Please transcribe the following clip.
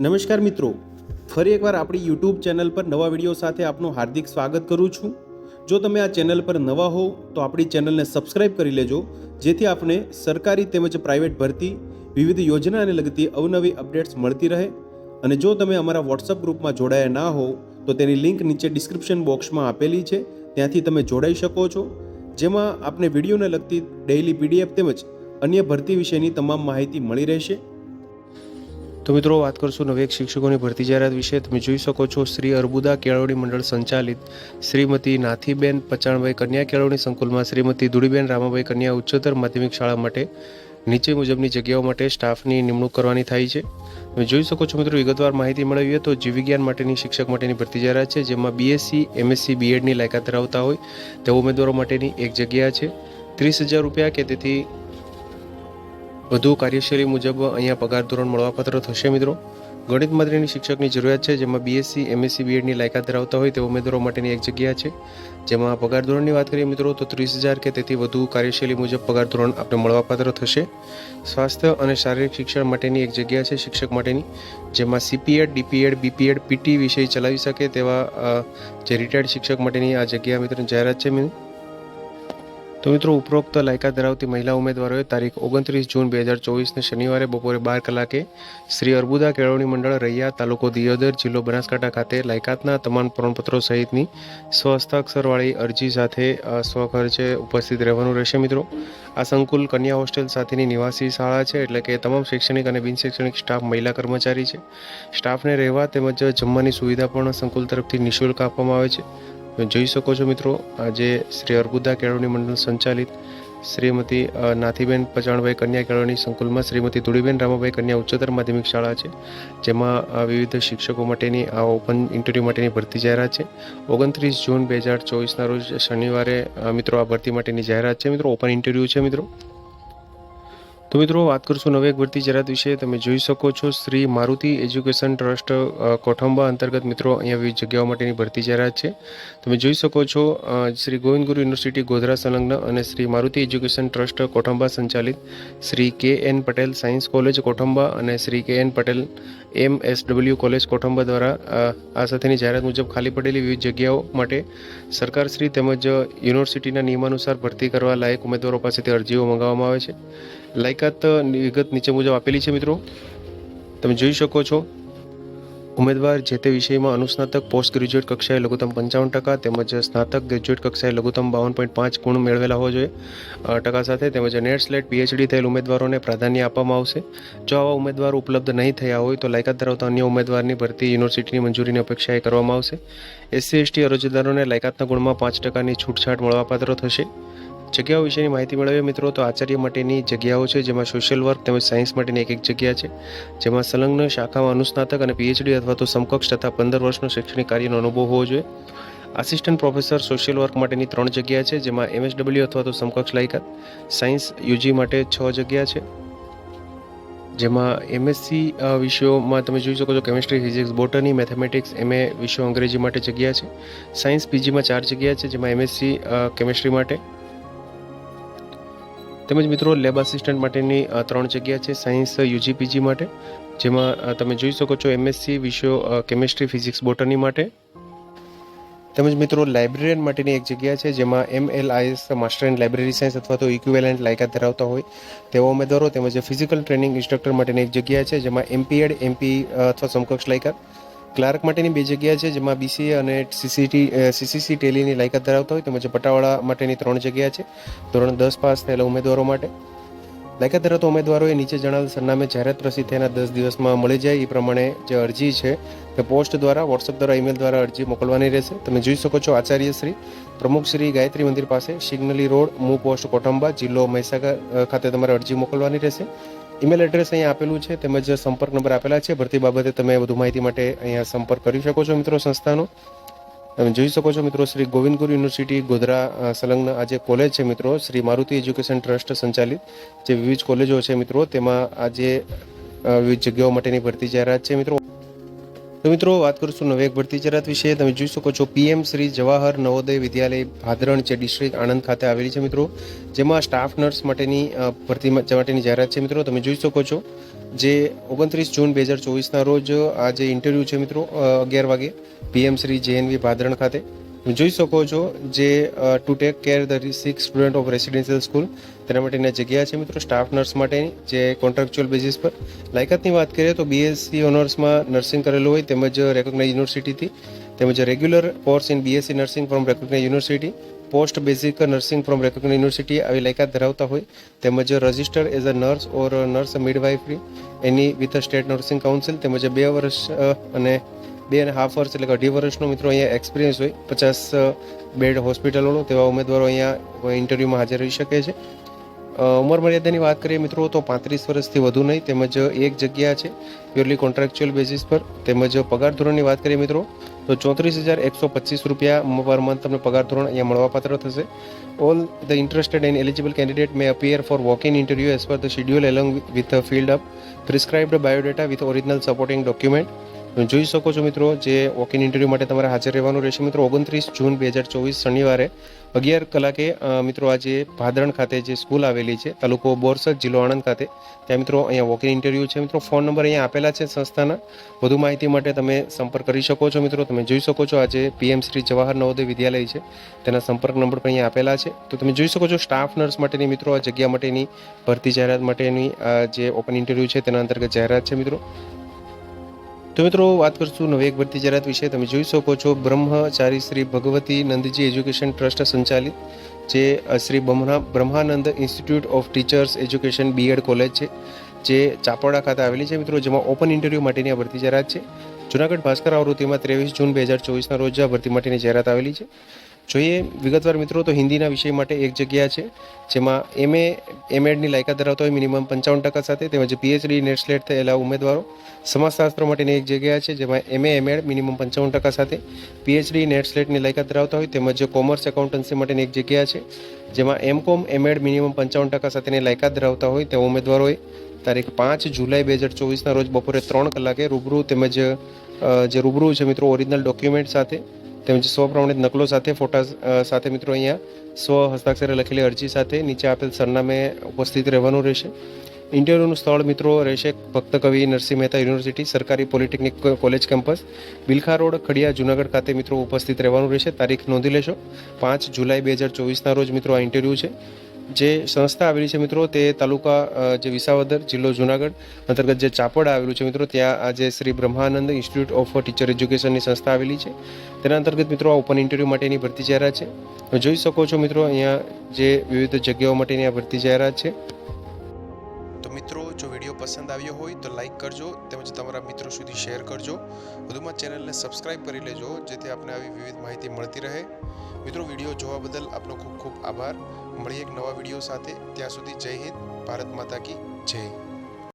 નમસ્કાર મિત્રો, ફરી એકવાર આપણી યુટ્યુબ ચેનલ પર નવા વિડીયો સાથે આપનું હાર્દિક સ્વાગત કરું છું। જો તમે આ ચેનલ પર નવા હો તો આપણી ચેનલને સબસ્ક્રાઇબ કરી લેજો, જેથી આપને સરકારી તેમજ પ્રાઇવેટ ભરતી વિવિધ યોજનાને લગતી અવનવી અપડેટ્સ મળતી રહે। અને જો તમે અમારા વોટ્સઅપ ગ્રુપમાં જોડાયા ના હો તો તેની લિંક નીચે ડિસ્ક્રિપ્શન બોક્સમાં આપેલી છે, ત્યાંથી તમે જોડાઈ શકો છો, જેમાં આપને વિડીયોને લગતી ડેઇલી પીડીએફ તેમજ અન્ય ભરતી વિશેની તમામ માહિતી મળી રહેશે। તો મિત્રો, વાત કરશું નવી એક શિક્ષકોની ભરતી જાહેરાત વિશે। તમે જોઈ શકો છો, શ્રી અર્બુદા કેળવણી મંડળ સંચાલિત શ્રીમતી નાથીબેન પચાણભાઈ કન્યા કેળવણી સંકુલમાં શ્રીમતી ધુડીબેન રામાભાઈ કન્યા ઉચ્ચતર માધ્યમિક શાળા માટે નીચે મુજબની જગ્યાઓ માટે સ્ટાફની નિમણૂક કરવાની થાય છે। તમે જોઈ શકો છો મિત્રો, વિગતવાર માહિતી મેળવીએ તો જીવ વિજ્ઞાન માટેની શિક્ષક માટેની ભરતી જાહેરાત છે, જેમાં બીએસસી એમએસસી બીએડની લાયકાત ધરાવતા હોય તેવા ઉમેદવારો માટેની એક જગ્યા છે। 30,000 રૂપિયા કે તેથી વધુ કાર્યશૈલી મુજબ અહીંયા પગાર ધોરણ મળવાપાત્ર થશે। મિત્રો, ગણિત માટેની શિક્ષકની જરૂરિયાત છે, જેમાં બીએસસી એમએસસી બીએડની લાયકાત ધરાવતા હોય તેવા ઉમેદવારો માટેની એક જગ્યા છે, જેમાં પગાર ધોરણની વાત કરીએ મિત્રો તો 30,000 કે તેથી વધુ કાર્યશૈલી મુજબ પગાર ધોરણ આપણે મળવાપાત્ર થશે। સ્વાસ્થ્ય અને શારીરિક શિક્ષણ માટેની એક જગ્યા છે શિક્ષક માટેની, જેમાં સીપીએડ ડીપીએડ બીપીએડ પીટી વિષય ચલાવી શકે તેવા જે રિટાયર્ડ શિક્ષક માટેની આ જગ્યા મિત્રો જાહેરાત છે। તો મિત્રો, ઉપરોક્ત લાયકાત ધરાવતી મહિલા ઉમેદવારોએ તારીખ 29 જૂન 2024ને શનિવારે બપોરે 12 કલાકે શ્રી અર્બુદા કેળવણી મંડળ રૈયા, તાલુકો દિયોદર, જિલ્લો બનાસકાંઠા ખાતે લાયકાતના તમામ પ્રમાણપત્રો સહિતની સ્વહસ્તાક્ષરવાળી અરજી સાથે સ્વખર્ચે ઉપસ્થિત રહેવાનું રહેશે। મિત્રો, આ સંકુલ કન્યા હોસ્ટેલ સાથેની નિવાસી શાળા છે, એટલે કે તમામ શૈક્ષણિક અને બિન શૈક્ષણિક સ્ટાફ મહિલા કર્મચારી છે। સ્ટાફને રહેવા તેમજ જમવાની સુવિધા પણ સંકુલ તરફથી નિઃશુલ્ક આપવામાં આવે છે। જોઈ શકો છો મિત્રો, આજે શ્રી અર્બુદા કેળવણી મંડળ સંચાલિત શ્રીમતી નાથીબેન પચાણભાઈ કન્યા કેળવણી સંકુલમાં શ્રીમતી ધુડીબેન રામાભાઈ કન્યા ઉચ્ચતર માધ્યમિક શાળા છે, જેમાં વિવિધ શિક્ષકો માટેની આ ઓપન ઇન્ટરવ્યૂ માટેની ભરતી જાહેરાત છે। 29 જૂન 2024ના રોજ શનિવારે મિત્રો આ ભરતી માટેની જાહેરાત છે। મિત્રો, ઓપન ઇન્ટરવ્યૂ છે। તો મિત્રો, વાત કરશું નવી એક ભરતી જાહેરાત વિશે। તમે જોઈ શકો છો, શ્રી મારુતિ એજ્યુકેશન ટ્રસ્ટ કોઠંબા અંતર્ગત મિત્રો અહીંયા વિવિધ જગ્યાઓ માટેની ભરતી જાહેરાત છે। તમે જોઈ શકો છો, શ્રી ગોવિંદ ગુરુ યુનિવર્સિટી ગોધરા સંલગ્ન અને શ્રી મારુતિ એજ્યુકેશન ટ્રસ્ટ કોઠંબા સંચાલિત શ્રી કે.એન. પટેલ સાયન્સ કોલેજ કોઠંબા અને શ્રી કે.એન. પટેલ MSW કોલેજ કોઠંબા દ્વારા આ સાથેની જાહેરાત મુજબ ખાલી પડેલી વિવિધ જગ્યાઓ માટે સરકારશ્રી તેમજ યુનિવર્સિટીના નિયમાનુસાર ભરતી કરવા લાયક ઉમેદવારો પાસેથી અરજીઓ મંગાવવામાં આવે છે। લાયકાત વિગત નીચે મુજબ આપેલી છે। મિત્રો, તમે જોઈ શકો છો, ઉમેદવાર જે તે વિષયમાં અનુસ્નાતક પોસ્ટ ગ્રેજ્યુએટ કક્ષાએ લઘુત્તમ 55% તેમજ સ્નાતક ગ્રેજ્યુએટ કક્ષાએ લઘુત્તમ 52.5 ગુણ મેળવેલા હોવા જોઈએ ટકા સાથે, તેમજ નેટ સ્લેટ પીએચડી થયેલ ઉમેદવારોને પ્રાધાન્ય આપવામાં આવશે। જો આવા ઉમેદવારો ઉપલબ્ધ નહીં થયા હોય તો લાયકાત ધરાવતા અન્ય ઉમેદવારની ભરતી યુનિવર્સિટીની મંજૂરીની અપેક્ષાએ કરવામાં આવશે। એસસી એસટી અરજદારોને લાયકાતના ગુણમાં 5%ની છૂટછાટ મળવાપાત્ર થશે। જગ્યાઓ વિશેની માહિતી મેળવીએ મિત્રો તો આચાર્ય માટેની જગ્યાઓ છે, જેમાં સોશિયલ વર્ક તેમજ સાયન્સ માટેની એક જગ્યા છે, જેમાં સંલગ્ન શાખામાં અનુસ્નાતક અને પીએચડી અથવા તો સમકક્ષ તથા 15 વર્ષનો શૈક્ષણિક કાર્યનો અનુભવ હોવો જોઈએ। આસિસ્ટન્ટ પ્રોફેસર સોશિયલ વર્ક માટેની 3 જગ્યા છે, જેમાં MSW અથવા તો સમકક્ષ લાયકાત। સાયન્સ યુજી માટે 6 જગ્યા છે, જેમાં એમએસસી વિષયોમાં તમે જોઈ શકો છો, કેમિસ્ટ્રી, ફિઝિક્સ, બોટની, મેથેમેટિક્સ, MA વિષયો અંગ્રેજી માટે જગ્યા છે। સાયન્સ પીજીમાં 4 જગ્યા છે, જેમાં MSc કેમિસ્ટ્રી માટે તેમજ મિત્રો લેબ આસિસ્ટન્ટ માટેની 3 જગ્યા છે સાયન્સ યુજી પીજી માટે, જેમાં તમે જોઈ શકો છો MSc વિષયો કેમિસ્ટ્રી, ફિઝિક્સ, બોટની માટે તેમજ મિત્રો લાઇબ્રેરિયન માટેની એક જગ્યા છે, જેમાં MLIS master in library science અથવા તો ઇક્વિવેલન્ટ લાયકાત ધરાવતા હોય તેવા ઉમેદવારો તેમજ ફિઝિકલ ટ્રેનિંગ ઇન્સ્ટ્રક્ટર માટેની એક જગ્યા છે, જેમાં MPED MP અથવા સમકક્ષ લાયકાત। ક્લાર્ક માટેની 2 જગ્યા છે, જેમાં BCA અને CCC ટેલીની લાયકાત ધરાવતા હોય તેમજ પટાવાળા માટેની 3 જગ્યા છે, ધોરણ 10 પાસ થયેલા ઉમેદવારો માટે। લાયકાત ધરાવતા ઉમેદવારોએ નીચે જણાવેલ સરનામે જાહેરાત પ્રસિદ્ધ થયાના 10 દિવસમાં મળી જાય એ પ્રમાણે જે અરજી છે તે પોસ્ટ દ્વારા, વોટ્સઅપ દ્વારા, ઈમેલ દ્વારા અરજી મોકલવાની રહેશે। તમે જોઈ શકો છો, આચાર્ય શ્રી પ્રમુખ શ્રી ગાયત્રી મંદિર પાસે, સિગ્નલી રોડ, મૂ પોસ્ટ કોઠંબા, જિલ્લો મહીસાગર ખાતે તમારે અરજી મોકલવાની રહેશે। ઈમેલ એડ્રેસ અહીંયા આપેલું છે તેમજ સંપર્ક નંબર આપેલા છે। ભરતી બાબતે તમે વધુ માહિતી માટે અહીંયા સંપર્ક કરી શકો છો મિત્રો સંસ્થાનો। તમે જોઈ શકો છો મિત્રો, શ્રી ગોવિંદ ગુરુ યુનિવર્સિટી ગોધરા સંલગ્ન આ જે કોલેજ છે મિત્રો, શ્રી મારુતિ એજ્યુકેશન ટ્રસ્ટ સંચાલિત જે વિવિધ કોલેજો છે મિત્રો, તેમાં આજે વિવિધ જગ્યાઓ માટેની ભરતી જાહેરાત છે મિત્રો। તો મિત્રો, વાત કરીશું નવી એક ભરતી જાહેરાત વિશે। તમે જોઈ શકો છો, PM શ્રી જવાહર નવોદય વિદ્યાલય ભાદરણ જે ડિસ્ટ્રિક્ટ આણંદ ખાતે આવેલી છે મિત્રો, જેમાં સ્ટાફ નર્સ માટેની ભરતી માટેની જાહેરાત છે મિત્રો। તમે જોઈ શકો છો, જે 29 જૂન 2024ના રોજ આ જે ઇન્ટરવ્યૂ છે મિત્રો 11 વાગે PM શ્રી JNV ભાદરણ ખાતે તમે જોઈ શકો છો જે to take care the sick student of residential school તેના માટેની જગ્યા છે મિત્રો સ્ટાફ નર્સ માટેની જે કોન્ટ્રાક્ચ્યુઅલ બેઝિસ પર. લાયકાતની વાત કરીએ તો BSc ઓનર્સમાં નર્સિંગ કરેલું હોય તેમજ રેકોગ્નાઇઝ યુનિવર્સિટીથી તેમજ regular course in BSc nursing from recognise university post basic nursing from recognise university આવી લાયકાત ધરાવતા હોય તેમજ register as a nurse or nurse midwifery any with state nursing council તેમજ 2 વર્ષ અને 2.5 વર્ષ એટલે કે 2.5 વર્ષનો મિત્રો અહીંયા એક્સપિરિયન્સ હોય 50 બેડ હોસ્પિટલવાળો તેવા ઉમેદવારો અહીંયા ઇન્ટરવ્યૂમાં હાજર રહી શકે છે. ઉંમર મર્યાદાની વાત કરીએ મિત્રો તો 35 વર્ષથી વધુ નહીં તેમજ એક જગ્યા છે પ્યોરલી કોન્ટ્રાક્ચ્યુઅલ બેઝિસ પર તેમજ પગાર ધોરણની વાત કરીએ મિત્રો તો 34,125 રૂપિયા પર મંથ તમને પગાર ધોરણ અહીંયા મળવાપાત્ર થશે. All the interested and eligible candidate may appear four walk in interview as per the schedule along with field up prescribed biodata with original supporting document. તમે જોઈ શકો છો મિત્રો જે વોક ઇન ઇન્ટરવ્યૂ માટે તમારે હાજર રહેવાનું રહેશે મિત્રો 29 જૂન 2024 શનિવારે 11 કલાકે મિત્રો આજે ભાદરણ ખાતે જે સ્કૂલ આવેલી છે તાલુકો બોરસદ જિલ્લો આણંદ ખાતે ત્યાં મિત્રો અહીંયા વોક ઇન ઇન્ટરવ્યૂ છે મિત્રો. ફોન નંબર અહીંયા આપેલા છે સંસ્થાના. વધુ માહિતી માટે તમે સંપર્ક કરી શકો છો મિત્રો. તમે જોઈ શકો છો આજે PM શ્રી જવાહર નવોદય વિદ્યાલય છે તેના સંપર્ક નંબર પણ અહીંયા આપેલા છે. તો તમે જોઈ શકો છો સ્ટાફ નર્સ માટેની મિત્રો આ જગ્યા માટેની ભરતી જાહેરાત માટેની જે ઓપન ઇન્ટરવ્યૂ છે તેના અંતર્ગત જાહેરાત છે મિત્રો. તો મિત્રો વાત કરશું નવી એક ભરતી જાહેરાત વિશે. તમે જોઈ શકો છો બ્રહ્મચારી શ્રી ભગવતી નંદજી એજ્યુકેશન ટ્રસ્ટ સંચાલિત જે Shri Brahmanand institute of teachers education B.Ed college છે જે ચાપોડા ખાતે આવેલી છે મિત્રો, જેમાં ઓપન ઇન્ટરવ્યૂ માટેની આ ભરતી જાહેરાત છે. જૂનાગઢ ભાસ્કર આવૃત્તિમાં 23 જૂન 2024ના રોજ આ ભરતી માટેની જાહેરાત આવેલી છે. જોઈએ વિગતવાર મિત્રો તો હિન્દીના વિષય માટે એક જગ્યા છે જેમાં MA.Edની લાયકાત ધરાવતા હોય મિનિમમ 55% સાથે તેમજ PhD નેટ સ્લેટ થયેલા ઉમેદવારો. સમાજશાસ્ત્ર માટેની એક જગ્યા છે જેમાં MA.Med મિનિમમ 55% સાથે PhD નેટ સ્લેટની લાયકાત ધરાવતા હોય તેમજ કોમર્સ એકાઉન્ટન્સી માટેની એક જગ્યા છે જેમાં MCom Med મિનિમમ 55% સાથેની લાયકાત ધરાવતા હોય તેવા ઉમેદવારોએ તારીખ 5 જુલાઈ 2024ના રોજ બપોરે 3 કલાકે રૂબરૂ તેમજ જે રૂબરૂ છે મિત્રો ઓરિજિનલ ડોક્યુમેન્ટ સાથે તેમજ સ્વપ્રમાણિત નકલો સાથે ફોટા સાથે મિત્રો અહીંયા સ્વ હસ્તાક્ષરે લખેલી અરજી સાથે નીચે આપેલ સરનામે ઉપસ્થિત રહેવાનું રહેશે. ઇન્ટરવ્યૂનું સ્થળ મિત્રો રહેશે ભક્ત કવિ નરસિંહ મહેતા યુનિવર્સિટી સરકારી polytechnic college campus Bilkha road Khadiya Junagadh ખાતે મિત્રો ઉપસ્થિત રહેવાનું રહેશે. તારીખ નોંધી લેશો 5 જુલાઈ 2024ના રોજ મિત્રો આ ઇન્ટરવ્યૂ છે. જે સંસ્થા આવેલી છે મિત્રો તે તાલુકા જે વિસાવદર જિલ્લો જૂનાગઢ અંતર્ગત જે ચાપોડા આવેલું છે મિત્રો ત્યાં આજે Shri Brahmanand institute of teacher એજ્યુકેશનની સંસ્થા આવેલી છે. તેના અંતર્ગત મિત્રો આ ઓપન ઇન્ટરવ્યૂ માટેની ભરતી જાહેરાત છે. જોઈ શકો છો મિત્રો અહીંયા જે વિવિધ જગ્યાઓ માટેની આ ભરતી જાહેરાત છે. તો મિત્રો જો વિડીયો પસંદ આવ્યો હોય તો લાઈક કરજો તેમજ તમારા મિત્રો સુધી શેર કરજો. વધુમાં ચેનલને સબસ્ક્રાઈબ કરી લેજો જેથી આપને આવી વિવિધ માહિતી મળતી રહે. મિત્રો વિડીયો જોવા બદલ આપનો ખૂબ ખૂબ આભાર. મળીએ એક નવા વિડીયો સાથે. ત્યાં સુધી જય હિન્દ, ભારત માતા કી જય.